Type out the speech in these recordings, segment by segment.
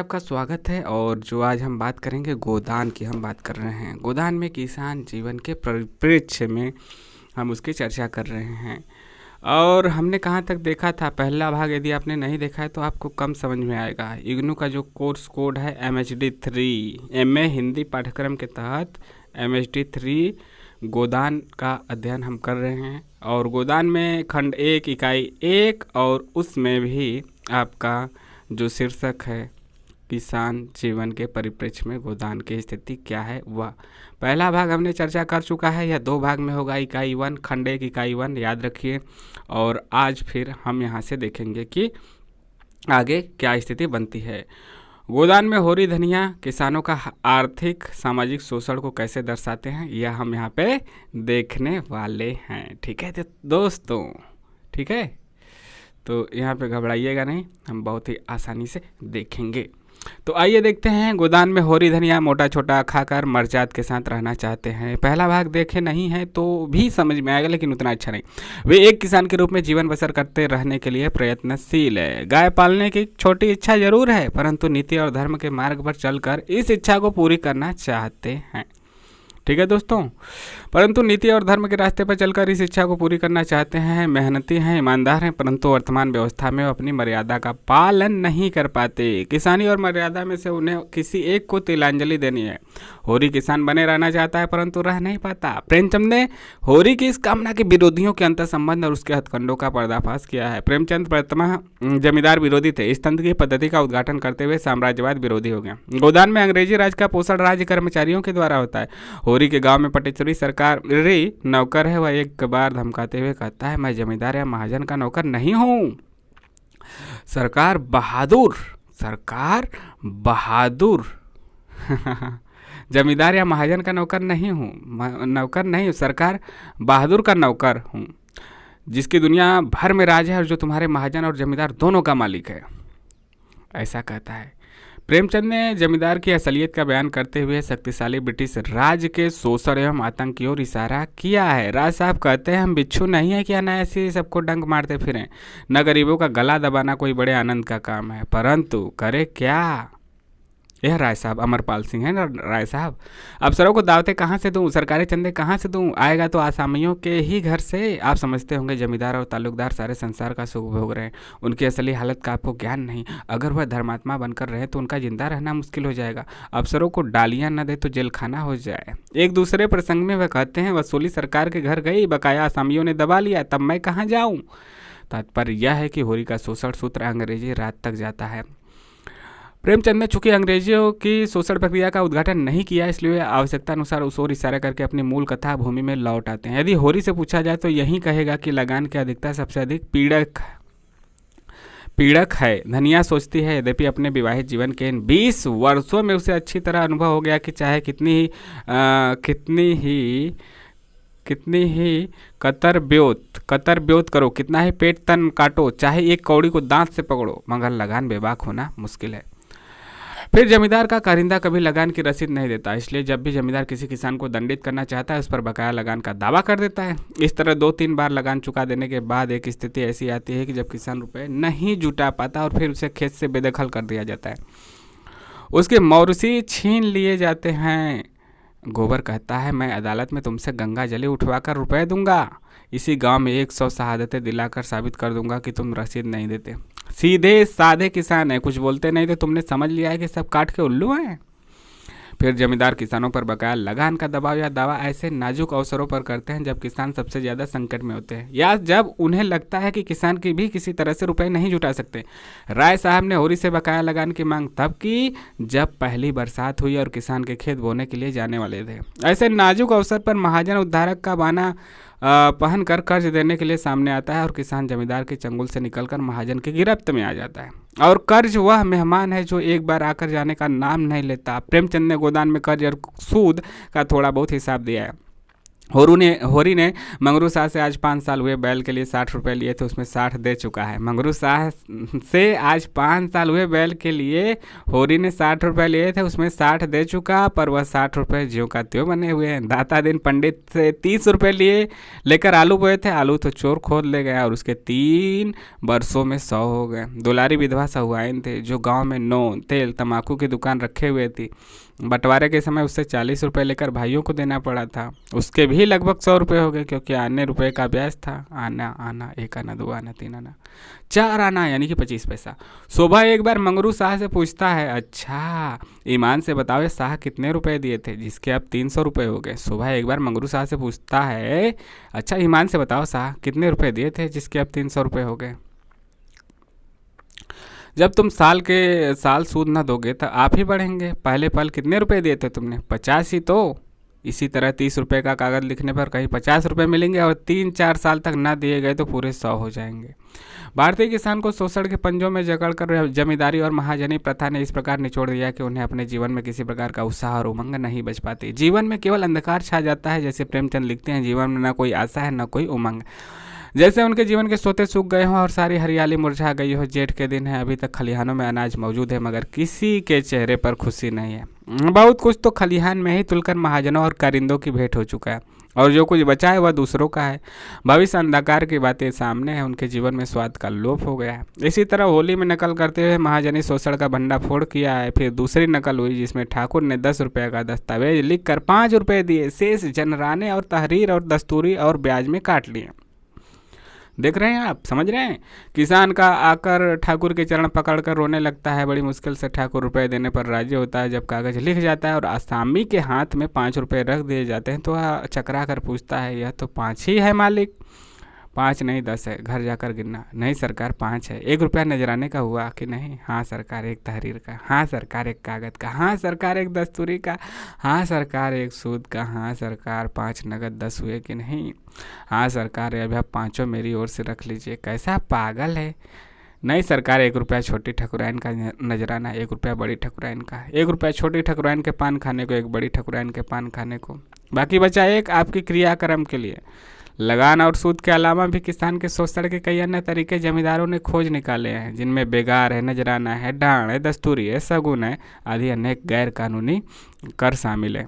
आपका स्वागत है। और जो आज हम बात करेंगे गोदान की हम बात कर रहे हैं। गोदान में किसान जीवन के परिप्रेक्ष्य में हम उसकी चर्चा कर रहे हैं। और हमने कहाँ तक देखा था, पहला भाग यदि आपने नहीं देखा है तो आपको कम समझ में आएगा। इग्नू का जो कोर्स कोड है MHD3 MA हिंदी पाठ्यक्रम के तहत MHD3 गोदान का अध्ययन हम कर रहे हैं। और गोदान में खंड 1 इकाई 1 और उसमें भी आपका जो शीर्षक है किसान जीवन के परिप्रेक्ष्य में गोदान की स्थिति क्या है, वह पहला भाग हमने चर्चा कर चुका है। यह 2 भाग में होगा, इकाई 1 खंड 1 इकाई 1 याद रखिए। और आज फिर हम यहाँ से देखेंगे कि आगे क्या स्थिति बनती है। गोदान में हो रही धनिया किसानों का आर्थिक सामाजिक शोषण को कैसे दर्शाते हैं, यह हम यहाँ पे देखने वाले हैं। ठीक है दोस्तों, ठीक है। तो यहाँ पे घबराइएगा नहीं, हम बहुत ही आसानी से देखेंगे। तो आइए देखते हैं। गोदान में हो रही धनिया मोटा छोटा खाकर मर्जात के साथ रहना चाहते हैं। पहला भाग देखे नहीं है तो भी समझ में आएगा, लेकिन उतना अच्छा नहीं। वे एक किसान के रूप में जीवन बसर करते रहने के लिए प्रयत्नशील है। गाय पालने की छोटी इच्छा जरूर है, परंतु नीति और धर्म के मार्ग पर चलकर इस इच्छा को पूरी करना चाहते हैं। ठीक है दोस्तों, परंतु नीति और धर्म के रास्ते पर चलकर इस इच्छा को पूरी करना चाहते हैं। मेहनती हैं, ईमानदार हैं, परंतु वर्तमान व्यवस्था में अपनी मर्यादा का पालन नहीं कर पाते। किसानी और मर्यादा में से उन्हें किसी एक को तिलांजलि देनी है। होरी किसान बने रहना चाहता है, परंतु रह नहीं पाता। प्रेमचंद ने होरी की इस कामना के विरोधियों के अंतर संबंध और उसके हथकंडों का पर्दाफाश किया है। प्रेमचंद प्रथमा जमींदार विरोधी थे। इस तंत्र की पद्धति का उद्घाटन करते हुए साम्राज्यवाद विरोधी हो गया। गोदान में अंग्रेजी राज का पोषण राज्य कर्मचारियों के द्वारा होता है। होरी के गांव में पटेश्वरी सरकारी नौकर है। वह एक बार धमकाते हुए कहता है, मैं जमींदार या महाजन का नौकर नहीं हूँ। सरकार बहादुर जमींदार या महाजन का नौकर नहीं हूँ, सरकार बहादुर का नौकर हूँ, जिसकी दुनिया भर में राज है और जो तुम्हारे महाजन और जमींदार दोनों का मालिक है, ऐसा कहता है। प्रेमचंद ने जमींदार की असलियत का बयान करते हुए शक्तिशाली ब्रिटिश राज के शोषण एवं आतंक की ओर इशारा किया है। राज साहब कहते हैं, हम बिच्छू नहीं है कि अनायासी सबको डंक मारते फिरें। न गरीबों का गला दबाना कोई बड़े आनंद का काम है, परंतु करे क्या। यह राय साहब अमरपाल सिंह है ना राय साहब। अफसरों को दावतें कहाँ से दूं, सरकारी चंदे कहाँ से दूं, आएगा तो आसामियों के ही घर से। आप समझते होंगे जमींदार और ताल्लुकदार सारे संसार का सुख भोग रहे हैं। उनकी असली हालत का आपको ज्ञान नहीं। अगर वह धर्मात्मा बनकर रहे तो उनका जिंदा रहना मुश्किल हो जाएगा। अफसरों को डालियां न दे तो जेल खाना हो जाए। एक दूसरे प्रसंग में वह कहते हैं, वसूली सरकार के घर गई, बकाया आसामियों ने दबा लिया, तब मैं कहाँ जाऊँ। तात्पर्य यह है कि होरी का शोषण सूत्र अंग्रेजी राज तक जाता है। प्रेमचंद ने चूंकि अंग्रेजियों की शोषण प्रक्रिया का उद्घाटन नहीं किया, इसलिए आवश्यकता अनुसार उस ओर इशारा करके अपनी मूल कथा भूमि में लौट आते हैं। यदि होरी से पूछा जाए तो यही कहेगा कि लगान की अधिकता सबसे अधिक पीड़क है। धनिया सोचती है, यद्यपि अपने विवाहित जीवन के इन 20 वर्षों में उसे अच्छी तरह अनुभव हो गया कि चाहे कितनी ही कतर ब्योत करो, कितना ही पेट तन काटो, चाहे एक कौड़ी को दांत से पकड़ो, मगर लगान बेबाक होना मुश्किल है। फिर जमींदार का कारिंदा कभी लगान की रसीद नहीं देता, इसलिए जब भी जमींदार किसी किसान को दंडित करना चाहता है उस पर बकाया लगान का दावा कर देता है। इस तरह 2-3 बार लगान चुका देने के बाद एक स्थिति ऐसी आती है कि जब किसान रुपए नहीं जुटा पाता और फिर उसे खेत से बेदखल कर दिया जाता है, उसके मौरूसी छीन लिए जाते हैं। गोबर कहता है, मैं अदालत में तुमसे गंगा जली उठवाकर रुपए दूंगा। इसी गांव में 100 शहादतें दिलाकर साबित कर दूंगा कि तुम रसीद नहीं देते। सीधे साधे किसान है, कुछ बोलते नहीं तो तुमने समझ लिया है कि सब काट के उल्लू हैं। फिर जमींदार किसानों पर बकाया लगान का दबाव या दावा ऐसे नाजुक अवसरों पर करते हैं जब किसान सबसे ज़्यादा संकट में होते हैं, या जब उन्हें लगता है कि किसान की भी किसी तरह से रुपए नहीं जुटा सकते। राय साहब ने होरी से बकाया लगान की मांग तब की जब पहली बरसात हुई और किसान के खेत बोने के लिए जाने वाले थे। ऐसे नाजुक अवसर पर महाजन उद्धारक का बाना पहन कर कर्ज देने के लिए सामने आता है और किसान जमींदार के चंगुल से निकलकर महाजन की गिरफ्त में आ जाता है। और कर्ज वह मेहमान है जो एक बार आकर जाने का नाम नहीं लेता। प्रेमचंद ने गोदान में कर्ज और सूद का थोड़ा बहुत हिसाब दिया है। होरी ने मंगरू शाह से आज 5 साल हुए बैल के लिए 60 रुपये लिए थे, उसमें 60 दे चुका है। मंगरू शाह से आज 5 साल हुए बैल के लिए होरी ने 60 रुपये लिए थे, उसमें 60 दे चुका, पर वह 60 रुपये ज्यों का त्यों बने हुए हैं। दाता दिन पंडित से 30 रुपये लिए लेकर आलू बोए थे, आलू तो चोर खोद ले गया और उसके 3 वर्षों में 100 हो गए। दुलारी विधवा सहुआइन थे जो गाँव में नोन तेल तम्बाकू की दुकान रखे हुए थी। बंटवारे के समय उससे 40 रुपये लेकर भाइयों को देना पड़ा था, उसके भी लगभग 100 रुपये हो गए, क्योंकि आने रुपये का ब्याज था। आना आना 1 आना 2 आना 3 आना 4 आना यानी कि 25 पैसा। शोभा एक बार मंगरू शाह से पूछता है, अच्छा ईमान से बताओ ये शाह कितने रुपए दिए थे जिसके अब 300 रुपये हो गए। शोभा एक बार मंगरू शाह से पूछता है, अच्छा ईमान से बताओ शाह कितने रुपए दिए थे जिसके अब 300 रुपये हो गए। जब तुम साल के साल सूद न दोगे तो आप ही बढ़ेंगे। पहले पल कितने रुपए दिए थे तुमने? 50 ही तो। इसी तरह 30 रुपये का कागज़ लिखने पर कहीं 50 रुपये मिलेंगे और 3-4 साल तक ना दिए गए तो पूरे 100 हो जाएंगे। भारतीय किसान को शोषण के पंजों में जकड़कर जमींदारी और महाजनी प्रथा ने इस प्रकार निचोड़ दिया कि उन्हें अपने जीवन में किसी प्रकार का उत्साह और उमंग नहीं बच पाती। जीवन में केवल अंधकार छा जाता है। जैसे प्रेमचंद लिखते हैं, जीवन में न कोई आशा है न कोई उमंग। जैसे उनके जीवन के सोते सूख गए हों और सारी हरियाली मुरझा गई हो। जेठ के दिन है, अभी तक खलिहानों में अनाज मौजूद है, मगर किसी के चेहरे पर खुशी नहीं है। बहुत कुछ तो खलिहान में ही तुलकर महाजनों और कारिंदों की भेंट हो चुका है, और जो कुछ बचा है वह दूसरों का है। भविष्य अंधकार की बातें सामने है, उनके जीवन में स्वाद का लोप हो गया है। इसी तरह होली में नकल करते हुए महाजनी शोषण का भंडाफोड़ किया है। फिर दूसरी नकल हुई जिसमें ठाकुर ने 10 रुपये का दस्तावेज लिखकर 5 रुपये दिए, शेष जनराने और तहरीर और दस्तूरी और ब्याज में काट लिए। देख रहे हैं आप, समझ रहे हैं? किसान का आकर ठाकुर के चरण पकड़कर रोने लगता है। बड़ी मुश्किल से ठाकुर रुपए देने पर राजी होता है। जब कागज लिख जाता है और आसामी के हाथ में 5 रुपये रख दिए जाते हैं तो वह चकरा कर पूछता है, यह तो 5 ही है मालिक। 5 नहीं 10 है, घर जाकर गिनना। नहीं सरकार 5 है। 1 रुपया नजराने का हुआ कि नहीं? हाँ सरकार 1 तहरीर का। हाँ सरकार 1 कागज का। हाँ सरकार 1 दस्तूरी का। हाँ सरकार 1 सूद का। हाँ सरकार 5 नगद 10 हुए कि नहीं? हाँ सरकार अभी आप 5 मेरी ओर से रख लीजिए। कैसा पागल है? नहीं सरकार 1 रुपया छोटी ठकुराइन का नजराना, 1 रुपया बड़ी ठकुराइन का। 1 रुपया छोटी ठकुराइन के पान खाने को, 1 बड़ी ठकुराइन के पान खाने को, बाकी बचा 1 आपकी क्रियाक्रम के लिए। लगान और सूद के अलावा भी किसान के शोषण के कई अन्य तरीके जमींदारों ने खोज निकाले हैं, जिनमें बेगार है, नजराना है, डांड है, दस्तूरी है, सगुन है आदि अनेक गैर कानूनी कर शामिल है।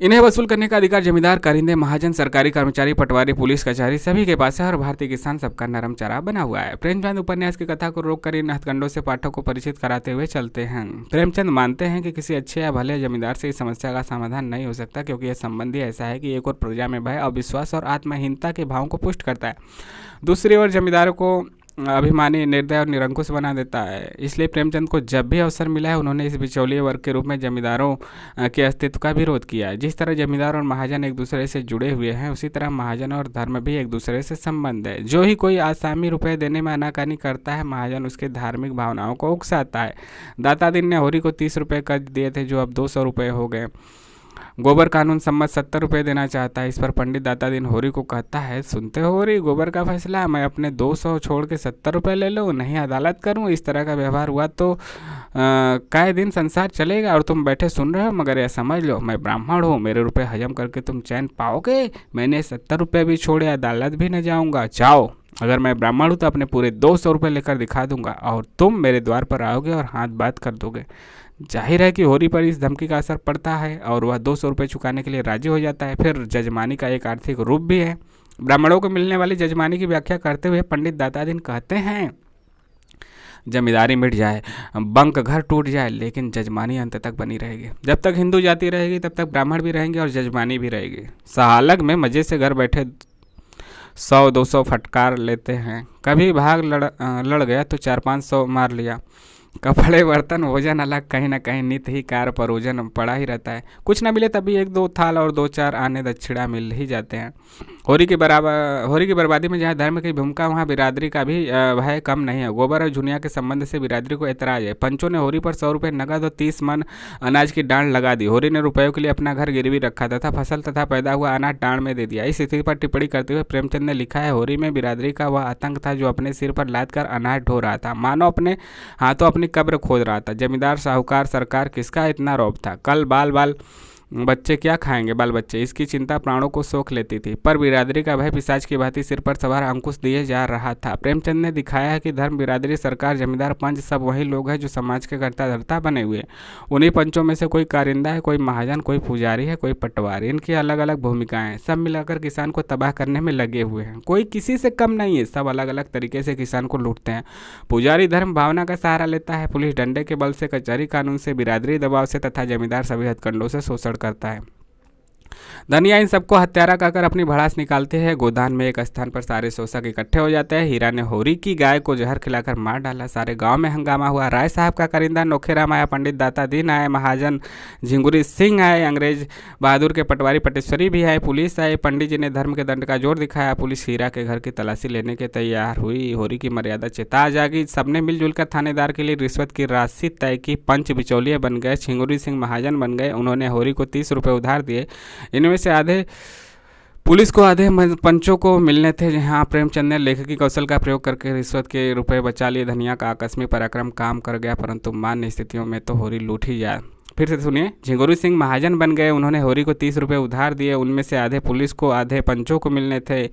इन्हें वसूल करने का अधिकार जमींदार, कारिंदे, महाजन, सरकारी कर्मचारी, पटवारी, पुलिस, कचहरी सभी के पास है और भारतीय किसान सबका नरम चारा बना हुआ है। प्रेमचंद उपन्यास की कथा को रोककर इन हथकंडों से पाठक को परिचित कराते हुए चलते हैं। प्रेमचंद मानते हैं कि किसी अच्छे या भले जमींदार से इस समस्या का समाधान नहीं हो सकता, क्योंकि यह संबंधी ऐसा है कि एक और प्रजा में भय, अविश्वास और आत्महीनता के भावों को पुष्ट करता है, दूसरी ओर जमींदारों को अभिमानी, निर्दय और निरंकुश बना देता है। इसलिए प्रेमचंद को जब भी अवसर मिला है उन्होंने इस बिचौलिए वर्ग के रूप में जमींदारों के अस्तित्व का विरोध किया है। जिस तरह जमींदार और महाजन एक दूसरे से जुड़े हुए हैं, उसी तरह महाजन और धर्म भी एक दूसरे से संबंध है। जो ही कोई आसामी रुपए देने में आनाकानी करता है, महाजन उसके धार्मिक भावनाओं को उकसाता है। दाता दिन ने होरी को 30 रुपये कर्ज दिए थे, जो अब 200 रुपये हो गए। गोबर कानून सम्मत 70 रुपये देना चाहता है। इस पर पंडित दाता दिन होरी को कहता है, सुनते हो होरी, गोबर का फैसला मैं अपने 200 छोड़ के 70 रुपये ले लूँ, नहीं अदालत करूँ? इस तरह का व्यवहार हुआ तो कई दिन संसार चलेगा और तुम बैठे सुन रहे हो। मगर यह समझ लो, मैं ब्राह्मण हूँ, मेरे रुपये हजम करके तुम चैन पाओगे? मैंने 70 रुपये भी छोड़े, अदालत भी न जाऊँगा। जाओ, अगर मैं ब्राह्मण हूँ तो अपने पूरे 200 रुपये लेकर दिखा दूंगा और तुम मेरे द्वार पर आओगे और हाथ बात कर दोगे। जाहिर है कि होरी पर इस धमकी का असर पड़ता है और वह 200 रुपये चुकाने के लिए राजी हो जाता है। फिर जजमानी का एक आर्थिक रूप भी है। ब्राह्मणों को मिलने वाली जजमानी की व्याख्या करते हुए पंडित दाता दिन कहते हैं, जमींदारी मिट जाए, बंक घर टूट जाए, लेकिन जजमानी अंत तक बनी रहेगी। जब तक हिंदू जाति रहेगी तब तक ब्राह्मण भी रहेंगे और जजमानी भी रहेगी। सहालग में मजे से घर बैठे 100-200 फटकार लेते हैं। कभी भाग लड़ गया तो 400-500 मार लिया। कपड़े, बर्तन, भोजन अलग, कहीं ना कहीं नित्य ही कार परोजन पड़ा ही रहता है। कुछ ना मिले तभी 1-2 थाल और 2-4 आने दक्षिणा मिल ही जाते हैं। होरी की बर्बादी में जहाँ धर्म की भूमिका, वहाँ बिरादरी का भी भय कम नहीं है। गोबर और झुनिया के संबंध से बिरादरी को ऐतराज है। पंचों ने होरी पर 100 रुपये नगद और 30 मन अनाज की डांड लगा दी। होरी ने रुपयों के लिए अपना घर गिरवी रखा तथा फसल तथा पैदा हुआ अनाज डांड में दे दिया। इस स्थिति पर टिप्पणी करते हुए प्रेमचंद ने लिखा है, होरी में बिरादरी का वह आतंक था जो अपने सिर पर लाद कर अनाज ढो रहा था, मानो अपने हाथों अपनी कब्र खोद रहा था। जमींदार, साहूकार, सरकार, किसका इतना रौब था? कल बाल बच्चे क्या खाएंगे, बाल बच्चे, इसकी चिंता प्राणों को सोख लेती थी। पर बिरादरी का भय पिशाच की भांति सिर पर सवार अंकुश दिए जा रहा था। प्रेमचंद ने दिखाया है कि धर्म, बिरादरी, सरकार, जमींदार, पंच सब वही लोग हैं जो समाज के कर्ता धर्ता बने हुए। उन्हीं पंचों में से कोई कारिंदा है, कोई महाजन, कोई पुजारी है, कोई पटवारी। इनकी अलग अलग भूमिकाएं हैं। सब मिलाकर किसान को तबाह करने में लगे हुए हैं। कोई किसी से कम नहीं है। सब अलग अलग तरीके से किसान को लूटते हैं। पुजारी धर्म भावना का सहारा लेता है, पुलिस डंडे के बल से, कचहरी कानून से, बिरादरी दबाव से तथा जमींदार सभी हथकंडों से शोषण करता है। धनिया इन सबको हत्यारा कहकर अपनी भड़ास निकालते हैं। गोदान में एक स्थान पर सारे शोषक इकट्ठे हो जाते हैं। हीरा ने होरी की गाय को जहर खिलाकर मार डाला। सारे गांव में हंगामा हुआ। राय साहब का करिंदा नोखेराम आया, पंडित दाता दीन आए, महाजन झिंगुरी सिंह आए, अंग्रेज बहादुर के पटवारी पटेश्वरी भी आए, पुलिस आए। पंडित जी ने धर्म के दंड का जोर दिखाया। पुलिस हीरा के घर की तलाशी लेने के तैयार हुई। होरी की मर्यादा चेता जागी। सबने मिलजुल कर थानेदार के लिए रिश्वत की राशि तय की। पंच बिचौलिए बन गए। झिंगुरी सिंह महाजन बन गए। उन्होंने होरी को 30 रुपये उधार दिए। इनमें से आधे पुलिस को, आधे पंचों को मिलने थे। जहां प्रेमचंद ने लेखकी कौशल का प्रयोग करके रिश्वत के रुपए बचा लिए। धनिया का आकस्मिक पराक्रम काम कर गया, परंतु मान्य स्थितियों में तो होरी लूट ही जाए। फिर से सुनिए। झिंगुरी सिंह महाजन बन गए। उन्होंने होरी को 30 रुपये उधार दिए। उनमें से आधे पुलिस को, आधे पंचों को मिलने थे।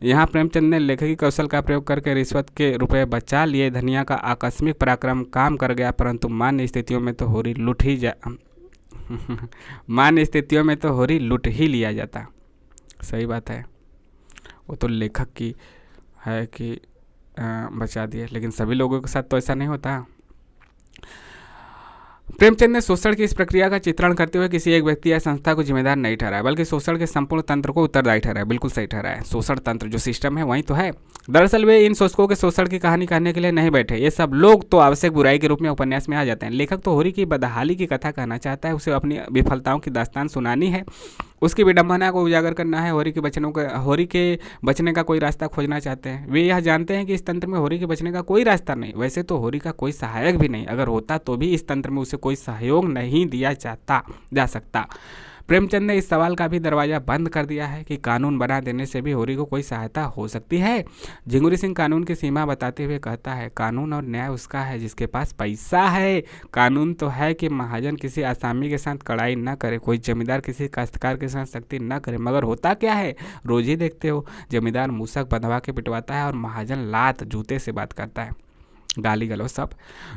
यहाँ प्रेमचंद ने लेखकी कौशल का प्रयोग करके रिश्वत के रुपए बचा लिए। धनिया का आकस्मिक पराक्रम काम कर गया, परंतु मान्य स्थितियों में तो होरी लूट ही जा मान्य स्थितियों में तो होरी लूट ही लिया जाता। सही बात है। वो तो लेखक की है कि बचा दिए, लेकिन सभी लोगों के साथ तो ऐसा नहीं होता। प्रेमचंद ने शोषण की इस प्रक्रिया का चित्रण करते हुए किसी एक व्यक्ति या संस्था को जिम्मेदार नहीं ठहराया, बल्कि शोषण के संपूर्ण तंत्र को उत्तरदायी ठहराया। बिल्कुल सही ठहराया। शोषण तंत्र जो सिस्टम है वही तो है। दरअसल वे इन शोषकों के शोषण की कहानी कहने के लिए नहीं बैठे। ये सब लोग तो आवश्यक बुराई के रूप में उपन्यास में आ जाते हैं। लेखक तो होरी की बदहाली की कथा कहना चाहता है। उसे अपनी विफलताओं की दास्तान सुनानी है। उसकी विडंबना को उजागर करना है। होरी के बचने का कोई रास्ता खोजना चाहते हैं। वे यह जानते हैं कि इस तंत्र में होरी के बचने का कोई रास्ता नहीं। वैसे तो होरी का कोई सहायक भी नहीं। अगर होता तो भी इस तंत्र में उसे कोई सहयोग नहीं दिया जा सकता। प्रेमचंद ने इस सवाल का भी दरवाजा बंद कर दिया है कि कानून बना देने से भी होरी को कोई सहायता हो सकती है। झिंगुरी सिंह कानून की सीमा बताते हुए कहता है, कानून और न्याय उसका है जिसके पास पैसा है। कानून तो है कि महाजन किसी आसामी के साथ कड़ाई न करे, कोई जमींदार किसी काश्तकार के साथ सख्ती न करे। मगर होता क्या है, रोज ही देखते हो। जमींदार मूसक बंधवा के पिटवाता है और महाजन लात जूते से बात करता है, गाली गलौज सब।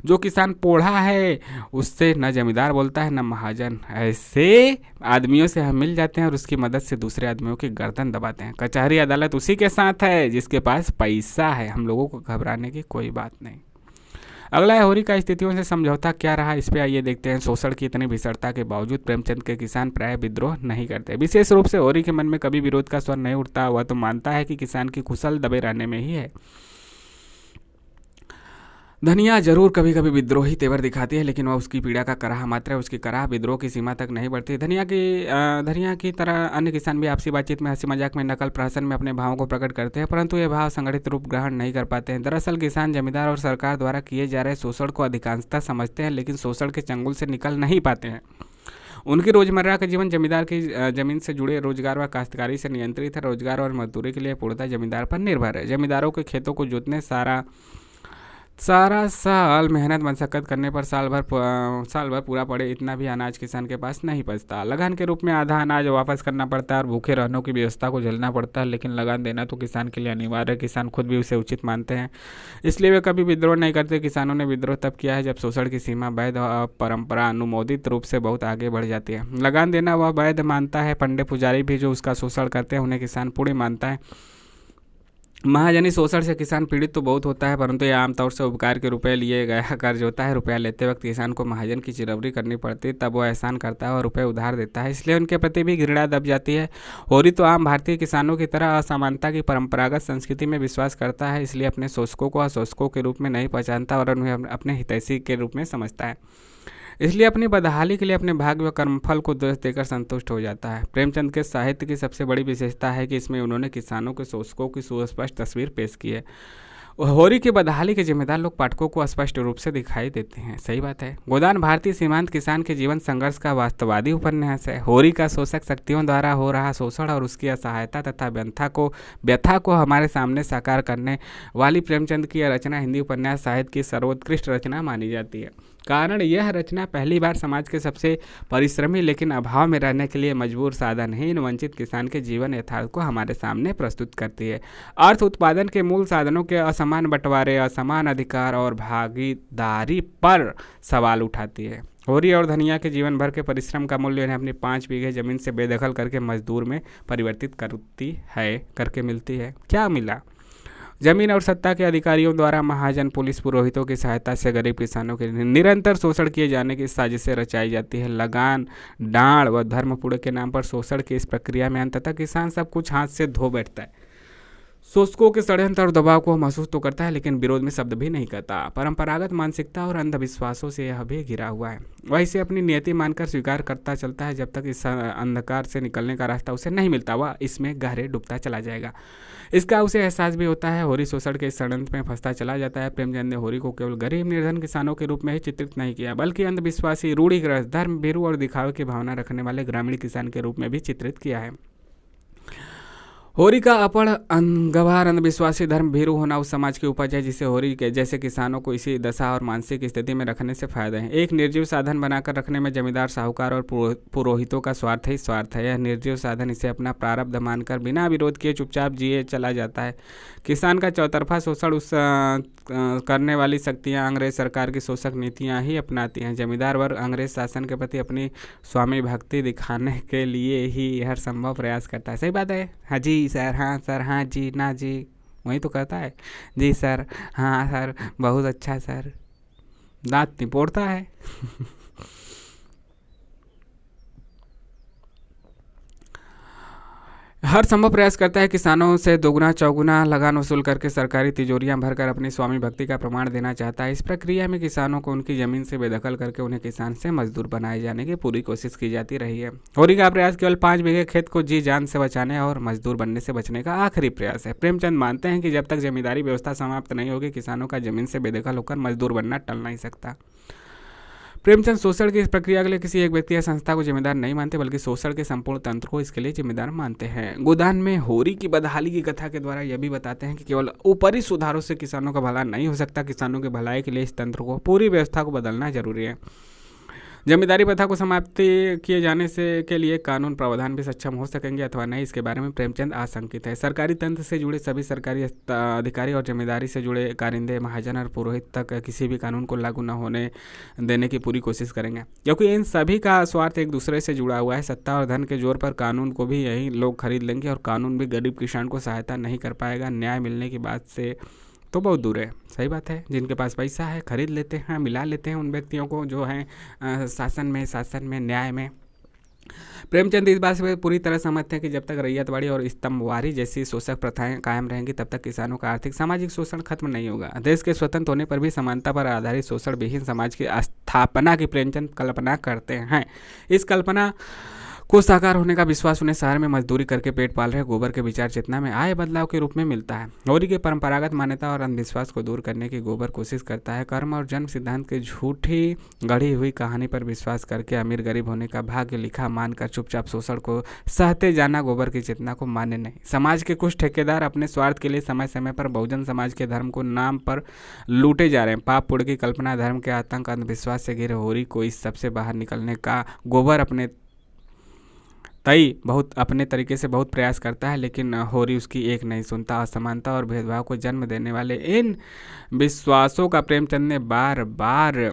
जो किसान पोढ़ा है उससे न जमींदार बोलता है न महाजन। ऐसे आदमियों से हम मिल जाते हैं और उसकी मदद से दूसरे आदमियों की गर्दन दबाते हैं। कचहरी अदालत उसी के साथ है जिसके पास पैसा है। हम लोगों को घबराने की कोई बात नहीं। अगला है होरी का स्थितियों से समझौता क्या रहा, इस पे आइए देखते हैं। शोषण की इतनी भीषणता के बावजूद प्रेमचंद के किसान प्राय विद्रोह नहीं करते। विशेष रूप से होरी के मन में कभी विरोध का स्वर नहीं उठता। वह तो मानता है कि किसान की कुशल दबे रहने में ही है। धनिया जरूर कभी कभी विद्रोही तेवर दिखाती है, लेकिन वह उसकी पीड़ा का कराह मात्र है। उसकी कराह विद्रोह की सीमा तक नहीं बढ़ती। धनिया की तरह अन्य किसान भी आपसी बातचीत में, हंसी मजाक में, नकल प्रहसन में अपने भावों को प्रकट करते हैं, परंतु ये भाव संगठित रूप ग्रहण नहीं कर पाते हैं। दरअसल किसान जमींदार और सरकार द्वारा किए जा रहे शोषण को अधिकांशतः समझते हैं, लेकिन शोषण के चंगुल से निकल नहीं पाते हैं। उनकी रोजमर्रा का जीवन जमींदार की जमीन से जुड़े रोजगार व काश्तकारी से नियंत्रित है। रोजगार और मजदूरी के लिए पूर्णतः जमींदार पर निर्भर है। जमींदारों के खेतों को जोतने सारा साल मेहनत मशक्कत करने पर साल भर पूरा पड़े इतना भी अनाज किसान के पास नहीं बचता। लगान के रूप में आधा अनाज वापस करना पड़ता है और भूखे रहने की व्यवस्था को झेलना पड़ता है, लेकिन लगान देना तो किसान के लिए अनिवार्य है। किसान खुद भी उसे उचित मानते हैं, इसलिए वे कभी विद्रोह नहीं करते। किसानों ने विद्रोह तब किया है जब शोषण की सीमा वैध परंपरा अनुमोदित रूप से बहुत आगे बढ़ जाती है। लगान देना वह वैध मानता है। पंडित पुजारी भी जो उसका शोषण करते हैं उन्हें किसान पूर्ण मानता है। महाजनी शोषण से किसान पीड़ित तो बहुत होता है, परंतु यह आमतौर से उपकार के रुपए लिए गया कर्ज होता है। रुपया लेते वक्त किसान को महाजन की चिरवरी करनी पड़ती है, तब वो एहसान करता है और रुपए उधार देता है, इसलिए उनके प्रति भी घृणा दब जाती है। होरी तो आम भारतीय किसानों की तरह असमानता की परंपरागत संस्कृति में विश्वास करता है, इसलिए अपने शोषकों को अशोषकों के रूप में नहीं पहचानता और उन्हें अपने हितैषी के रूप में समझता है। इसलिए अपनी बदहाली के लिए अपने भाग्य व कर्मफल को दोष देकर संतुष्ट हो जाता है। प्रेमचंद के साहित्य की सबसे बड़ी विशेषता है कि इसमें उन्होंने किसानों के शोषकों की सुस्पष्ट तस्वीर पेश की है। होरी की बदहाली के जिम्मेदार लोग पाठकों को स्पष्ट रूप से दिखाई देते हैं। सही बात है। गोदान भारतीय सीमांत किसान के जीवन संघर्ष का वास्तववादी उपन्यास है। होरी का शोषक शक्तियों द्वारा हो रहा शोषण और उसकी असहायता तथा व्यथा को हमारे सामने साकार करने वाली प्रेमचंद की यह रचना हिंदी उपन्यास साहित्य की सर्वोत्कृष्ट रचना मानी जाती है। कारण यह रचना पहली बार समाज के सबसे परिश्रमी लेकिन अभाव में रहने के लिए मजबूर साधनहीन वंचित किसान के जीवन यथार्थ को हमारे सामने प्रस्तुत करती है। अर्थ उत्पादन के मूल साधनों के असमान बंटवारे, असमान अधिकार और भागीदारी पर सवाल उठाती है। होरी और धनिया के जीवन भर के परिश्रम का मूल्य उन्हें अपनी 5 बीघे जमीन से बेदखल करके मजदूर में परिवर्तित करके मिलती है। क्या मिला? जमीन और सत्ता के अधिकारियों द्वारा महाजन पुलिस पुरोहितों की सहायता से गरीब किसानों के निरंतर शोषण किए जाने की साजिशें रचाई जाती है। लगान, डांड व धर्मपुड़ के नाम पर शोषण की इस प्रक्रिया में अंततः किसान सब कुछ हाथ से धो बैठता है। शोषकों के षड्यंत्र और दबाव को महसूस तो करता है लेकिन विरोध में शब्द भी नहीं करता। परंपरागत मानसिकता और अंधविश्वासों से यह भी घिरा हुआ है। वह इसे अपनी नियति मानकर स्वीकार करता चलता है। जब तक इस अंधकार से निकलने का रास्ता उसे नहीं मिलता वह इसमें गहरे डूबता चला जाएगा। इसका उसे एहसास भी होता है। होरी शोषण के इस षड्यंत्र में फंसता चला जाता है। प्रेमचंद ने होरी को केवल गरीब निर्धन किसानों के रूप में ही चित्रित नहीं किया बल्कि अंधविश्वासी, रूढ़िग्रस्त, धर्म भीरू और दिखावे की भावना रखने वाले ग्रामीण किसान के रूप में भी चित्रित किया है। होरी का अपड़ गंवार अंधविश्वासी धर्म भीरू होना उस समाज की उपज है जिसे होरी के जैसे किसानों को इसी दशा और मानसिक स्थिति में रखने से फायदा है। एक निर्जीव साधन बनाकर रखने में जमींदार, साहूकार और पुरोहितों का स्वार्थ ही स्वार्थ है। यह निर्जीव साधन इसे अपना प्रारब्ध मानकर बिना विरोध किए चुपचाप जिए चला जाता है। किसान का चौतरफा शोषण करने वाली शक्तियाँ अंग्रेज सरकार की शोषक नीतियाँ ही अपनाती हैं। जमींदार वर्ग अंग्रेज शासन के प्रति अपनी स्वामी भक्ति दिखाने के लिए ही हर संभव प्रयास करता है। सही बात है। हाँ जी सर, हाँ सर, हाँ जी, ना जी, वही तो कहता है। जी सर, हाँ सर, बहुत अच्छा सर, दांत निपोड़ता है। हर संभव प्रयास करता है किसानों से दोगुना चौगुना लगान वसूल करके सरकारी तिजोरियां भरकर अपनी स्वामी भक्ति का प्रमाण देना चाहता है। इस प्रक्रिया में किसानों को उनकी जमीन से बेदखल करके उन्हें किसान से मजदूर बनाए जाने की पूरी कोशिश की जाती रही है। होरी का प्रयास केवल 5 बीघे खेत को जी जान से बचाने और मजदूर बनने से बचने का आखिरी प्रयास है। प्रेमचंद मानते हैं कि जब तक जमींदारी व्यवस्था समाप्त नहीं होगी किसानों का जमीन से बेदखल होकर मजदूर बनना टल नहीं सकता। प्रेमचंद शोषण की इस प्रक्रिया के लिए किसी एक व्यक्ति या संस्था को जिम्मेदार नहीं मानते बल्कि शोषण के संपूर्ण तंत्र को इसके लिए जिम्मेदार मानते हैं। गोदान में होरी की बदहाली की कथा के द्वारा यह भी बताते हैं कि केवल ऊपरी सुधारों से किसानों का भला नहीं हो सकता। किसानों के भलाई के लिए इस तंत्र को, पूरी व्यवस्था को बदलना जरूरी है। जमींदारी प्रथा को समाप्ति किए जाने से के लिए कानून प्रावधान भी सक्षम हो सकेंगे अथवा नहीं, इसके बारे में प्रेमचंद आशंकित है। सरकारी तंत्र से जुड़े सभी सरकारी अधिकारी और जमींदारी से जुड़े कारिंदे, महाजन और पुरोहित तक किसी भी कानून को लागू न होने देने की पूरी कोशिश करेंगे क्योंकि इन सभी का स्वार्थ एक दूसरे से जुड़ा हुआ है। सत्ता और धन के जोर पर कानून को भी यही लोग खरीद लेंगे और कानून भी गरीब किसान को सहायता नहीं कर पाएगा। न्याय मिलने की बात से तो बहुत दूर है। सही बात है। जिनके पास पैसा है खरीद लेते हैं, मिला लेते हैं उन व्यक्तियों को जो हैं शासन में, न्याय में। प्रेमचंद इस बात से पूरी तरह सहमत हैं कि जब तक रैयतवाड़ी और स्तंभवारी जैसी शोषक प्रथाएं कायम रहेंगी तब तक किसानों का आर्थिक सामाजिक शोषण खत्म नहीं होगा। देश के स्वतंत्र होने पर भी समानता पर आधारित शोषण विहीन समाज की स्थापना की प्रेमचंद कल्पना करते हैं। इस कल्पना को साकार होने का विश्वास उन्हें शहर में मजदूरी करके पेट पाल रहे गोबर के विचार चेतना में आए बदलाव के रूप में मिलता है। होरी के परंपरागत मान्यता और अंधविश्वास को दूर करने की गोबर कोशिश करता है। कर्म और जन्म सिद्धांत की झूठी गढ़ी हुई कहानी पर विश्वास करके अमीर गरीब होने का भाग्य लिखा मानकर चुपचाप शोषण को सहते जाना गोबर की चेतना को माने नहीं। समाज के कुछ ठेकेदार अपने स्वार्थ के लिए समय समय पर बहुजन समाज के धर्म को नाम पर लूटे जा रहे हैं। पाप पुण्य की कल्पना, धर्म के आतंक, अंधविश्वास से घिरे होरी को इस सबसे बाहर निकलने का गोबर अपने तरीके से बहुत प्रयास करता है लेकिन होरी उसकी एक नहीं सुनता। असमानता और भेदभाव को जन्म देने वाले इन विश्वासों का प्रेमचंद ने बार बार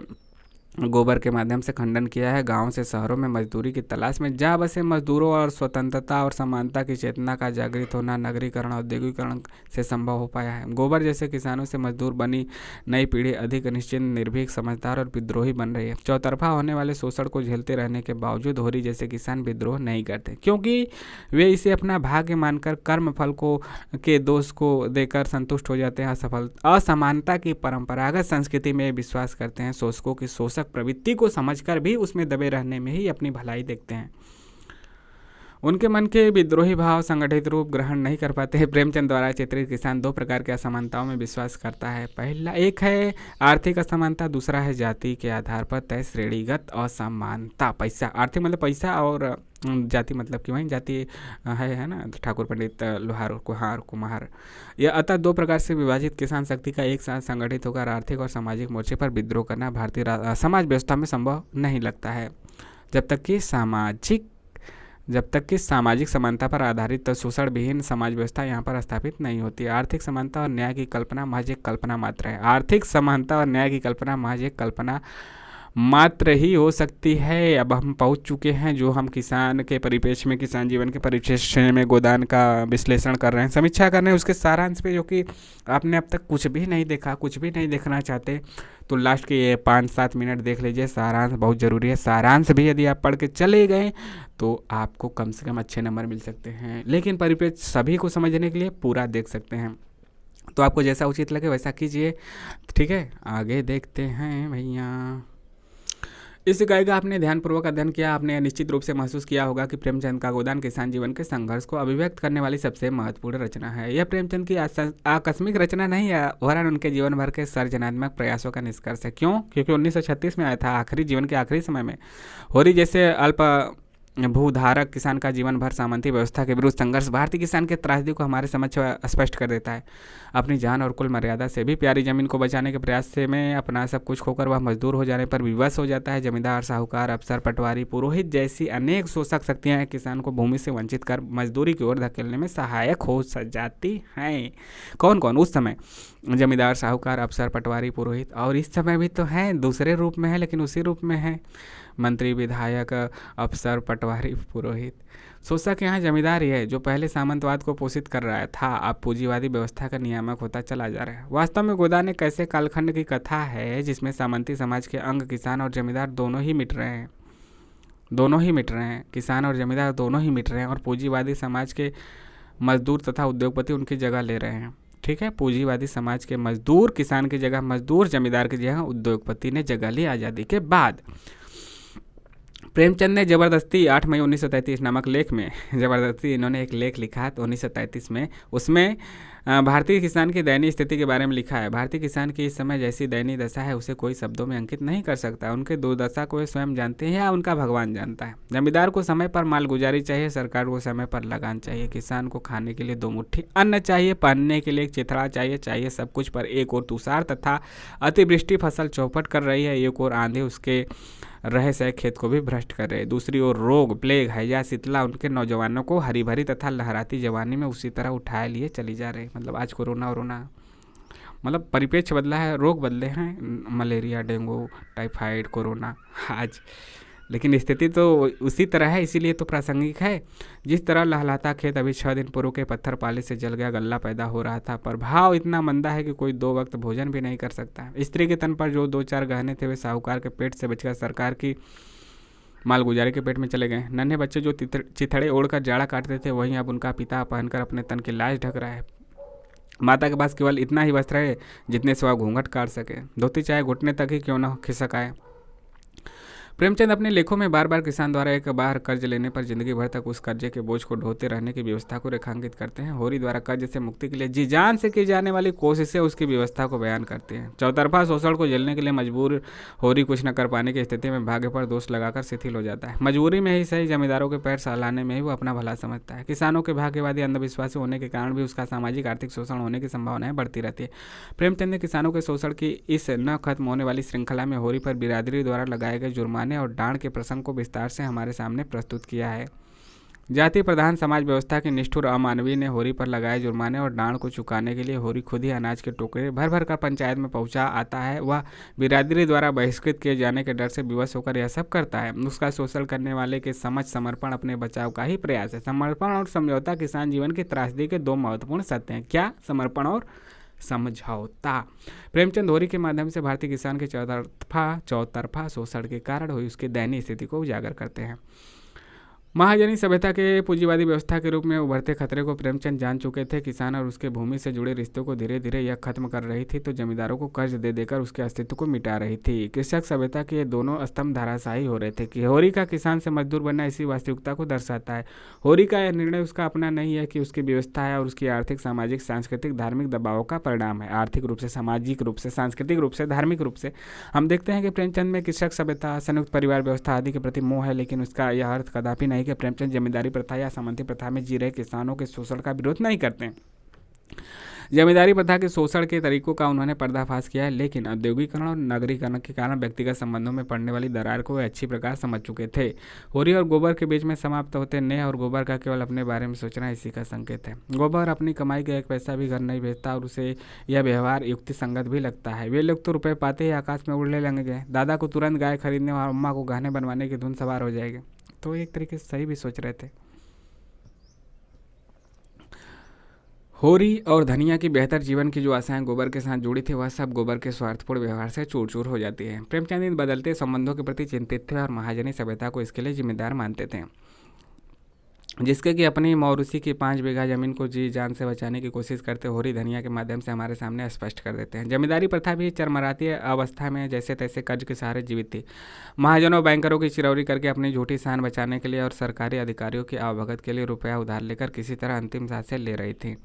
गोबर के माध्यम से खंडन किया है। गांव से शहरों में मजदूरी की तलाश में जा बसे मजदूरों और स्वतंत्रता और समानता की चेतना का जागृत होना नगरीकरण, औद्योगिकरण से संभव हो पाया है। गोबर जैसे किसानों से मजदूर बनी नई पीढ़ी अधिक निश्चिंत, निर्भीक, समझदार और विद्रोही बन रही है। चौतरफा होने वाले शोषण को झेलते रहने के बावजूद होरी जैसे किसान विद्रोह नहीं करते क्योंकि वे इसे अपना भाग्य मानकर कर्म फल को के दोष को देकर संतुष्ट हो जाते हैं। असमानता की परंपरागत संस्कृति में विश्वास करते हैं। शोषकों की शोषक प्रवृत्ति को समझकर भी उसमें दबे रहने में ही अपनी भलाई देखते हैं। उनके मन के विद्रोही भाव संगठित रूप ग्रहण नहीं कर पाते हैं। प्रेमचंद द्वारा चित्रित किसान दो प्रकार की असमानताओं में विश्वास करता है। पहला एक है आर्थिक असमानता, दूसरा है जाति के आधार पर तय श्रेणीगत असमानता। पैसा, आर्थिक मतलब पैसा, और जाति मतलब कि वही जाति है ना, ठाकुर पंडित लोहार कुहार कुम्हार। यह अतः दो प्रकार से विभाजित किसान शक्ति का एक साथ संगठित होकर आर्थिक और सामाजिक मोर्चे पर विद्रोह करना भारतीय समाज व्यवस्था में संभव नहीं लगता है। जब तक कि सामाजिक समानता पर आधारित शोषण विहीन समाज व्यवस्था यहाँ पर स्थापित नहीं होती। आर्थिक समानता और न्याय की कल्पना महज एक कल्पना मात्र है। आर्थिक समानता और न्याय की कल्पना महज एक कल्पना मात्र ही हो सकती है। अब हम पहुंच चुके हैं जो हम किसान के परिप्रेक्ष्य में, किसान जीवन के परिप्रेक्ष्य में गोदान का विश्लेषण कर रहे हैं, समीक्षा कर रहे हैं उसके सारांश पे, जो कि आपने अब तक कुछ भी नहीं देखा, कुछ भी नहीं देखना चाहते तो लास्ट के ये 5-7 मिनट देख लीजिए। सारांश बहुत ज़रूरी है। सारांश भी यदि आप पढ़ के चले गए तो आपको कम से कम अच्छे नंबर मिल सकते हैं, लेकिन परिप्रेक्ष्य सभी को समझने के लिए पूरा देख सकते हैं। तो आपको जैसा उचित लगे वैसा कीजिए, ठीक है। आगे देखते हैं भैया। इस इकाई का आपने ध्यानपूर्वक अध्ययन किया, आपने निश्चित रूप से महसूस किया होगा कि प्रेमचंद का गोदान किसान जीवन के संघर्ष को अभिव्यक्त करने वाली सबसे महत्वपूर्ण रचना है। यह प्रेमचंद की आकस्मिक रचना नहीं है, वरन उनके जीवन भर के सर्जनात्मक प्रयासों का निष्कर्ष है। क्यों? क्योंकि 1936 में आया था, आखिरी जीवन के आखिरी समय में। होरी जैसे अल्प भूधारक किसान का जीवन भर सामंती व्यवस्था के विरुद्ध संघर्ष भारतीय किसान के त्रासदी को हमारे समक्ष स्पष्ट कर देता है। अपनी जान और कुल मर्यादा से भी प्यारी जमीन को बचाने के प्रयास से में अपना सब कुछ खोकर वह मजदूर हो जाने पर विवश हो जाता है। जमींदार, साहूकार, अफसर, पटवारी, पुरोहित जैसी अनेक शोषक शक्तियां किसान को भूमि से वंचित कर मजदूरी की ओर धकेलने में सहायक हो जाती हैं। कौन कौन? उस समय जमींदार, साहूकार, अफसर, पटवारी, पुरोहित, और इस समय भी तो हैं, दूसरे रूप में है लेकिन उसी रूप में है। मंत्री, विधायक, अफसर, पटवारी, पुरोहित। शोषक यहाँ जमींदार ही है जो पहले सामंतवाद को पोषित कर रहा था, अब पूंजीवादी व्यवस्था का नियामक होता चला जा रहा है। वास्तव में गोदान एक ऐसे कालखंड की कथा है जिसमें सामंती समाज के अंग किसान और जमींदार दोनों ही मिट रहे हैं। किसान और जमींदार दोनों ही मिट रहे हैं और पूंजीवादी समाज के मजदूर तथा उद्योगपति उनकी जगह ले रहे हैं। ठीक है, पूंजीवादी समाज के मजदूर किसान की जगह, मजदूर जमींदार की जगह उद्योगपति ने जगह ली आज़ादी के बाद। प्रेमचंद ने जबरदस्ती 8 मई 1933 नामक लेख में जबरदस्ती इन्होंने एक लेख लिखा तो 1933 में, उसमें भारतीय किसान की दयनीय स्थिति के बारे में लिखा है। भारतीय किसान की इस समय जैसी दयनीय दशा है उसे कोई शब्दों में अंकित नहीं कर सकता। उनके दुर्दशा को वे स्वयं जानते हैं या उनका भगवान जानता है। जमींदार को समय पर मालगुजारी चाहिए, सरकार को समय पर लगान चाहिए, किसान को खाने के लिए 2 मुट्ठी अन्न चाहिए, पहनने के लिए एक चिथड़ा चाहिए सब कुछ। पर एक और तुषार तथा अतिवृष्टि फसल चौपट कर रही है, एक और आंधी उसके रहे सहे खेत को भी भ्रष्ट कर रहे, दूसरी ओर रोग, प्लेग, हैजा, शीतला उनके नौजवानों को हरी भरी तथा लहराती जवानी में उसी तरह उठाए लिए चली जा रही। मतलब आज कोरोना मतलब परिप्रेक्ष्य बदला है, रोग बदले हैं, मलेरिया, डेंगू, टाइफाइड, कोरोना आज, लेकिन स्थिति तो उसी तरह है, इसीलिए तो प्रासंगिक है। जिस तरह लहलाता खेत अभी 6 दिन पूर्व के पत्थर पाले से जल गया, गल्ला पैदा हो रहा था, पर भाव इतना मंदा है कि कोई 2 वक्त भोजन भी नहीं कर सकता। स्त्री के तन पर जो 2-4 गहने थे वे साहूकार के पेट से बचकर सरकार की मालगुजारी के पेट में चले गए। नन्हे बच्चे जो चिथड़े ओढ़कर जाड़ा काटते थे वहीं अब उनका पिता पहनकर अपने तन की लाश ढक रहा है। माता के पास केवल इतना ही वस्त्र है जितने से वह घूंघट काट सके, धोती चाहे घुटने तक ही क्यों न खिसक आए। प्रेमचंद अपने लेखों में बार बार किसान द्वारा एक बार कर्ज लेने पर जिंदगी भर तक उस कर्जे के बोझ को ढोते रहने की व्यवस्था को रेखांकित करते हैं। होरी द्वारा कर्ज से मुक्ति के लिए जी जान से की जाने वाली कोशिशें उसकी व्यवस्था को बयान करती हैं। चौतरफा शोषण को झेलने के लिए मजबूर होरी कुछ न कर पाने की स्थिति में भाग्य पर दोष लगाकर शिथिल हो जाता है। मजबूरी में ही सही, जमींदारों के पैर सहलाने में ही वो अपना भला समझता है। किसानों के भाग्यवादी अंधविश्वासी होने के कारण भी उसका सामाजिक आर्थिक शोषण होने की संभावनाएं बढ़ती रहती है। प्रेमचंद ने किसानों के शोषण की इस न खत्म होने वाली श्रृंखला में होरी पर बिरादरी द्वारा लगाए गए जुर्माने और डांड के प्रसंग को विस्तार से हमारे सामने प्रस्तुत किया है। जाति प्रधान समाज व्यवस्था के निष्ठुर अमानवीय ने होरी पर लगाए जुर्माने और डांड को चुकाने के लिए होरी खुद ही अनाज के टोकरे भर भर कर पंचायत में पहुंचा आता है। वह बिरादरी द्वारा बहिष्कृत किए जाने के डर से विवश होकर यह सब करता है। उसका शोषण करने वाले के समझ समर्पण अपने बचाव का ही प्रयास है। समर्पण और समझौता किसान जीवन की त्रासदी के 2 महत्वपूर्ण सत्य हैं। क्या? समर्पण और समझौता। प्रेमचंद होरी के माध्यम से भारतीय किसान के चौतरफा शोषण के कारण हुई उसकी दयनीय स्थिति को उजागर करते हैं। महाजनी सभ्यता के पूंजीवादी व्यवस्था के रूप में उभरते खतरे को प्रेमचंद जान चुके थे। किसान और उसके भूमि से जुड़े रिश्तों को धीरे धीरे यह खत्म कर रही थी तो जमींदारों को कर्ज दे देकर उसके अस्तित्व को मिटा रही थी। कृषक सभ्यता के ये दोनों स्तंभ धराशायी हो रहे थे कि होरी का किसान से मजदूर बनना इसी वास्तविकता को दर्शाता है। होरी का यह निर्णय उसका अपना नहीं है कि उसकी व्यवस्था है और उसकी आर्थिक, सामाजिक, सांस्कृतिक, धार्मिक दबावों का परिणाम है। आर्थिक रूप से, सामाजिक रूप से, सांस्कृतिक रूप से, धार्मिक रूप से हम देखते हैं कि प्रेमचंद में कृषक सभ्यता, संयुक्त परिवार व्यवस्था आदि के प्रति मोह है, लेकिन उसका यह अर्थ कदापि नहीं कि प्रेमचंद जमींदारी प्रथा या सामंती प्रथा में जी रहे किसानों के शोषण का विरोध नहीं करते हैं। जमींदारी प्रथा के शोषण के तरीकों का उन्होंने पर्दाफाश किया है, लेकिन औद्योगिकरण और नगरीकरण के कारण व्यक्तिगत संबंधों में पड़ने वाली दरार को वे अच्छी प्रकार समझ चुके थे। होरी और गोबर के बीच में समाप्त होते नेह और गोबर का केवल अपने बारे में सोचना इसी का संकेत है। गोबर अपनी कमाई का एक पैसा भी घर नहीं भेजता और उसे यह व्यवहार युक्ति संगत भी लगता है। वे लोग तो रुपए पाते ही आकाश में उड़ने लगेंगे, दादा को तुरंत गाय खरीदने और अम्मा को गहने बनवाने की धुन सवार हो जाएगी। तो एक तरीके से सही भी सोच रहे थे। होरी और धनिया की बेहतर जीवन की जो आशाएं गोबर के साथ जुड़ी थी वह सब गोबर के स्वार्थपूर्ण व्यवहार से चूर चूर हो जाती है। प्रेमचंद इन बदलते संबंधों के प्रति चिंतित थे और महाजनी सभ्यता को इसके लिए जिम्मेदार मानते थे, जिसके कि अपनी मौरूसी की 5 बीघा जमीन को जी जान से बचाने की कोशिश करते होरी धनिया के माध्यम से हमारे सामने स्पष्ट कर देते हैं। जमींदारी प्रथा भी चरमराती अवस्था में जैसे तैसे कर्ज के सहारे जीवित थी। महाजनों बैंकरों की चिरौरी करके अपनी झूठी शान बचाने के लिए और सरकारी अधिकारियों की आवभगत के लिए रुपया उधार लेकर किसी तरह अंतिम सांसें ले रही थी।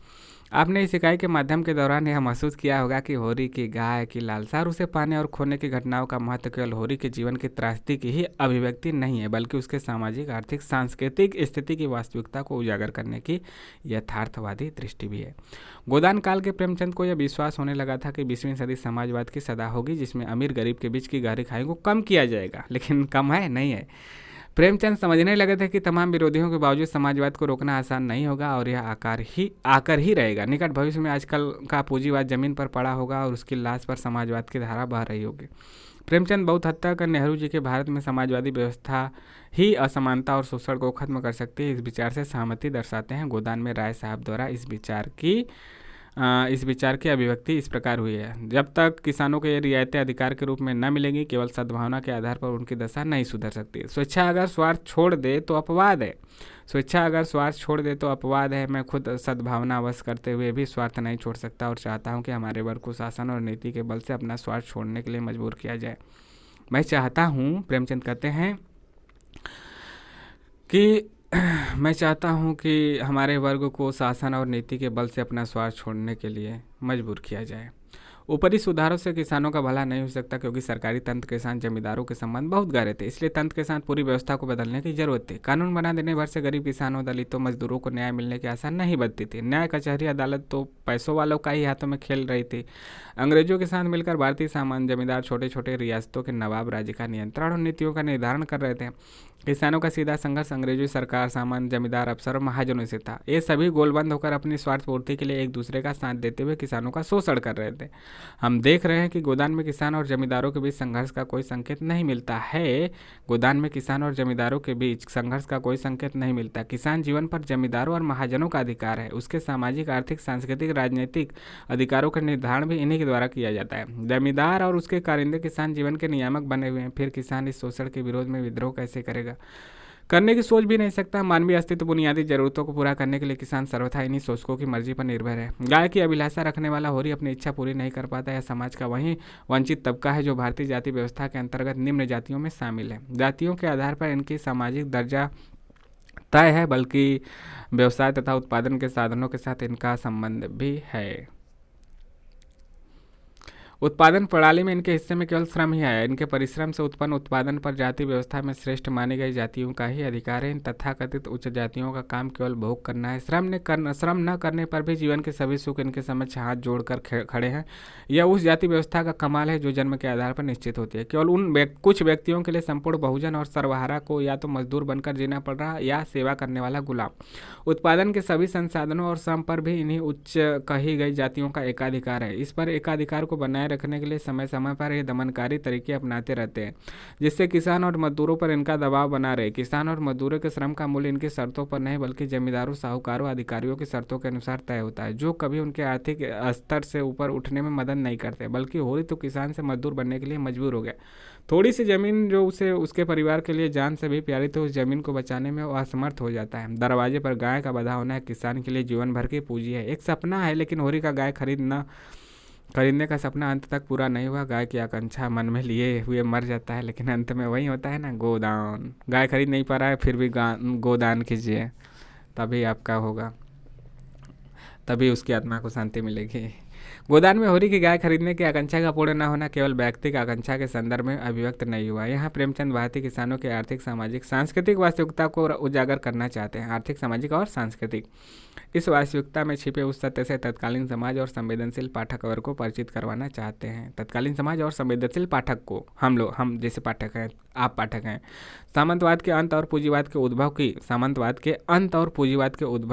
आपने इस इकाई के माध्यम के दौरान यह महसूस किया होगा कि होरी की गाय की लालसा और उसे पाने और खोने की घटनाओं का महत्व केवल होरी के जीवन की त्रासदी की ही अभिव्यक्ति नहीं है, बल्कि उसके सामाजिक, आर्थिक, सांस्कृतिक स्थिति की वास्तविकता को उजागर करने की यथार्थवादी दृष्टि भी है। गोदान काल के प्रेमचंद को यह विश्वास होने लगा था कि 20वीं सदी समाजवाद की सदा होगी, जिसमें अमीर गरीब के बीच की गहरी खाई को कम किया जाएगा। लेकिन कम है नहीं है। प्रेमचंद समझने लगे थे कि तमाम विरोधियों के बावजूद समाजवाद को रोकना आसान नहीं होगा और यह आकर ही रहेगा। निकट भविष्य में आजकल का पूंजीवाद जमीन पर पड़ा होगा और उसकी लाश पर समाजवाद की धारा बह रही होगी। प्रेमचंद बहुत हद तक नेहरू जी के भारत में समाजवादी व्यवस्था ही असमानता और शोषण को खत्म कर सकती है, इस विचार से सहमति दर्शाते हैं। गोदान में राय साहब द्वारा इस विचार की अभिव्यक्ति इस प्रकार हुई है: जब तक किसानों को ये रियायतें अधिकार के रूप में न मिलेंगी, केवल सद्भावना के आधार पर उनकी दशा नहीं सुधर सकती। स्वेच्छा अगर स्वार्थ छोड़ दे तो अपवाद है। मैं खुद सद्भावना अवश्य करते हुए भी स्वार्थ नहीं छोड़ सकता और चाहता हूँ कि हमारे वर्ग को शासन और नीति के बल से अपना स्वार्थ छोड़ने के लिए मजबूर किया जाए। मैं चाहता हूँ, प्रेमचंद कहते हैं कि मैं चाहता हूं कि हमारे वर्ग को शासन और नीति के बल से अपना स्वार्थ छोड़ने के लिए मजबूर किया जाए। ऊपरी सुधारों से किसानों का भला नहीं हो सकता, क्योंकि सरकारी तंत्र के साथ जमींदारों के संबंध बहुत गहरे थे। इसलिए तंत्र के साथ पूरी व्यवस्था को बदलने की जरूरत थी। कानून बना देने भर से गरीब किसानों, दलितों, मजदूरों को न्याय मिलने की आशा नहीं बनती थी। न्याय कचहरी अदालत तो पैसों वालों का ही हाथों में खेल रही थी। अंग्रेजों के साथ मिलकर भारतीय सामान्य जमींदार छोटे छोटे रियासतों के नवाब राज्य का नियंत्रण और नीतियों का निर्धारण कर रहे थे। किसानों का सीधा संघर्ष अंग्रेजी सरकार, सामान्य जमींदार, अफसर और महाजनों से था। ये सभी गोलबंद होकर अपनी स्वार्थ पूर्ति के लिए एक दूसरे का साथ देते हुए किसानों का शोषण कर रहे थे। हम देख रहे हैं कि गोदान में किसान और जमींदारों के बीच संघर्ष का कोई संकेत नहीं मिलता है। गोदान में किसान और जमींदारों के बीच संघर्ष का कोई संकेत नहीं मिलता। किसान जीवन पर जमींदारों और महाजनों का अधिकार है। उसके सामाजिक, आर्थिक, सांस्कृतिक, राजनीतिक अधिकारों का निर्धारण भी इन्हीं के द्वारा किया जाता है। जमींदार और उसके कारिंदे किसान जीवन के नियामक बने हुए हैं। फिर किसान इस शोषण के विरोध में विद्रोह कैसे करेगा? करने की सोच भी नहीं सकता। मानवीय अस्तित्व, बुनियादी जरूरतों को पूरा करने के लिए किसान सर्वथा इन्हीं शोषकों की मर्जी पर निर्भर है। गाय की अभिलाषा रखने वाला होरी अपनी इच्छा पूरी नहीं कर पाता। यह समाज का वही वंचित तबका है जो भारतीय जाति व्यवस्था के अंतर्गत निम्न जातियों में शामिल है। जातियों के आधार पर इनकी सामाजिक दर्जा तय है, बल्कि व्यवसाय तथा उत्पादन के साधनों के साथ इनका संबंध भी है। उत्पादन प्रणाली में इनके हिस्से में केवल श्रम ही आया। इनके परिश्रम से उत्पन्न उत्पादन पर जाति व्यवस्था में श्रेष्ठ मानी गई जातियों का ही अधिकार है। इन तथाकथित उच्च जातियों का काम केवल भोग करना है। श्रम न करने पर भी जीवन के सभी सुख इनके समक्ष हाथ जोड़कर खड़े हैं। यह उस जाति व्यवस्था का कमाल है जो जन्म के आधार पर निश्चित होती है। केवल कुछ व्यक्तियों के लिए संपूर्ण बहुजन और सर्वहारा को या तो मजदूर बनकर जीना पड़ रहा या सेवा करने वाला गुलाम। उत्पादन के सभी संसाधनों और श्रम पर भी इन्हीं उच्च कही गई जातियों का एकाधिकार है। इस पर एकाधिकार को बनाए बनाए रखने के लिए समय समय पर ये दमनकारी तरीके अपनाते रहते हैं, जिससे किसान और मजदूरों पर इनका दबाव बना रहे। किसान और मजदूरों के श्रम का मूल्य इनकी शर्तों पर नहीं बल्कि जमींदारों, साहूकारों, अधिकारियों की शर्तों के अनुसार तय होता है, जो कभी उनके आर्थिक स्तर से ऊपर उठने में मदद नहीं करते। बल्कि होरी तो किसान से मजदूर बनने के लिए मजबूर हो गया। थोड़ी सी जमीन जो उसे उसके परिवार के लिए जान से भी प्यारी थी, उस जमीन को बचाने में वो असमर्थ हो जाता है। दरवाजे पर गाय का बंधा होना किसान के लिए जीवन भर की पूंजी है। एक सपना है, लेकिन होरी का गाय खरीदने का सपना अंत तक पूरा नहीं हुआ। गाय की आकांक्षा मन में लिए हुए मर जाता है, लेकिन अंत में वही होता है ना, गोदान। गाय खरीद नहीं पा रहा है, फिर भी गोदान कीजिए, तभी आपका होगा, तभी उसकी आत्मा को शांति मिलेगी। गोदान में होरी की गाय खरीदने की आकांक्षा का पूर्ण न होना केवल व्यक्तिगत आकांक्षा के संदर्भ में अभिव्यक्त नहीं हुआ। यहाँ प्रेमचंद भारतीय किसानों के आर्थिक, सामाजिक, सांस्कृतिक वास्तविकता को उजागर करना चाहते हैं। आर्थिक, सामाजिक और सांस्कृतिक इस वास्तविकता में छिपे उस सत्य से तत्कालीन समाज और संवेदनशील पाठक वर्ग को परिचित करवाना चाहते हैं। तत्कालीन समाज और संवेदनशील पाठक को, हम जैसे पाठक हैं, आप पाठक हैं, सामंतवाद के अंत और पूंजीवाद के उद्भव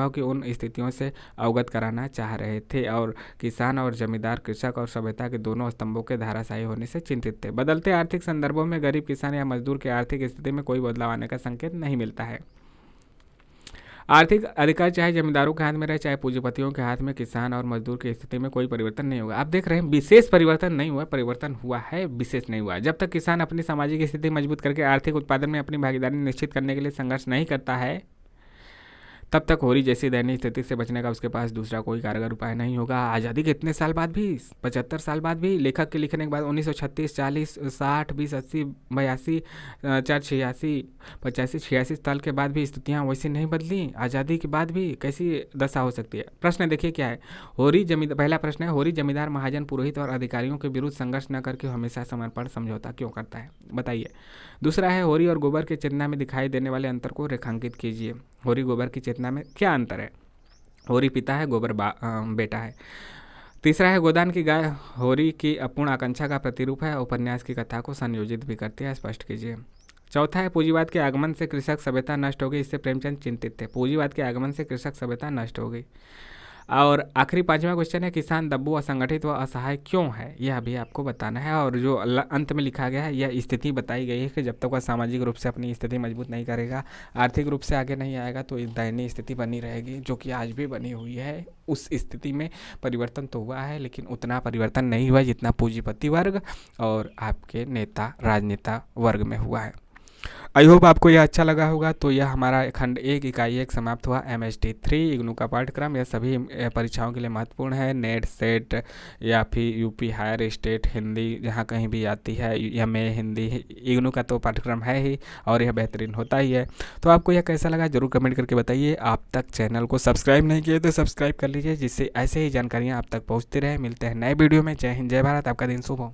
की उन स्थितियों से अवगत कराना चाह रहे थे। और किसान और जमींदार, कृषक और सभ्यता के दोनों स्तंभों के धाराशायी होने से चिंतित थे। बदलते आर्थिक संदर्भों में गरीब किसान या मजदूर की आर्थिक स्थिति में कोई बदलाव आने का संकेत नहीं मिलता है। आर्थिक अधिकार चाहे जमींदारों के हाथ में रहे चाहे पूंजीपतियों के हाथ में, किसान और मजदूर की स्थिति में कोई परिवर्तन नहीं होगा। आप देख रहे हैं, विशेष परिवर्तन नहीं हुआ, परिवर्तन हुआ है, विशेष नहीं हुआ। जब तक किसान अपनी सामाजिक स्थिति मजबूत करके आर्थिक उत्पादन में अपनी भागीदारी निश्चित करने के लिए संघर्ष नहीं करता है, तब तक होरी जैसी दयनीय स्थिति से बचने का उसके पास दूसरा कोई कारगर उपाय नहीं होगा। आज़ादी के इतने साल बाद भी, 75 साल बाद भी, लेखक के लिखने के बाद 1936, 40, 60, 20, 80, 82, 4, 86, 85, 86 साल के बाद भी स्थितियाँ वैसी नहीं बदली। आज़ादी के बाद भी कैसी दशा हो सकती है? प्रश्न देखिए क्या है। पहला प्रश्न है, होरी जमींदार, महाजन, पुरोहित और अधिकारियों के विरुद्ध संघर्ष न करके हमेशा समर्पण, समझौता क्यों करता है, बताइए। दूसरा है, होरी और गोबर की चेतना में दिखाई देने वाले अंतर को रेखांकित कीजिए। होरी गोबर की चेतना में क्या अंतर है? होरी पिता है, गोबर बेटा है। तीसरा है, गोदान की गाय होरी की अपूर्ण आकांक्षा का प्रतिरूप है, उपन्यास की कथा को संयोजित भी करती है, स्पष्ट कीजिए। चौथा है, पूंजीवाद के आगमन से कृषक सभ्यता नष्ट हो गई, इससे प्रेमचंद चिंतित थे। पूंजीवाद के आगमन से कृषक सभ्यता नष्ट हो गई। और आखिरी पांचवा क्वेश्चन है, किसान दब्बू, असंगठित व असहाय क्यों है, यह भी आपको बताना है। और जो अंत में लिखा गया है, यह स्थिति बताई गई है कि जब तक वह सामाजिक रूप से अपनी स्थिति मजबूत नहीं करेगा, आर्थिक रूप से आगे नहीं आएगा, तो दयनीय स्थिति बनी रहेगी, जो कि आज भी बनी हुई है। उस स्थिति में परिवर्तन तो हुआ है, लेकिन उतना परिवर्तन नहीं हुआ जितना पूंजीपति वर्ग और आपके नेता, राजनेता वर्ग में हुआ है। आई होप आपको यह अच्छा लगा होगा। तो यह हमारा खंड 1 इकाई 1 समाप्त हुआ। MST 3 इग्नू का पाठ्यक्रम, यह सभी परीक्षाओं के लिए महत्वपूर्ण है। नेट, सेट या फिर यूपी हायर स्टेट हिंदी जहाँ कहीं भी आती है, MA हिंदी, इग्नू का तो पाठ्यक्रम है ही और यह बेहतरीन होता ही है। तो आपको यह कैसा लगा जरूर कमेंट करके बताइए। आप तक चैनल को सब्सक्राइब नहीं किए तो सब्सक्राइब कर लीजिए, जिससे ऐसे ही जानकारियाँ आप तक पहुँचती रहे। मिलते हैं नए वीडियो में। जय हिंद, जय भारत, आपका दिन शुभ हो।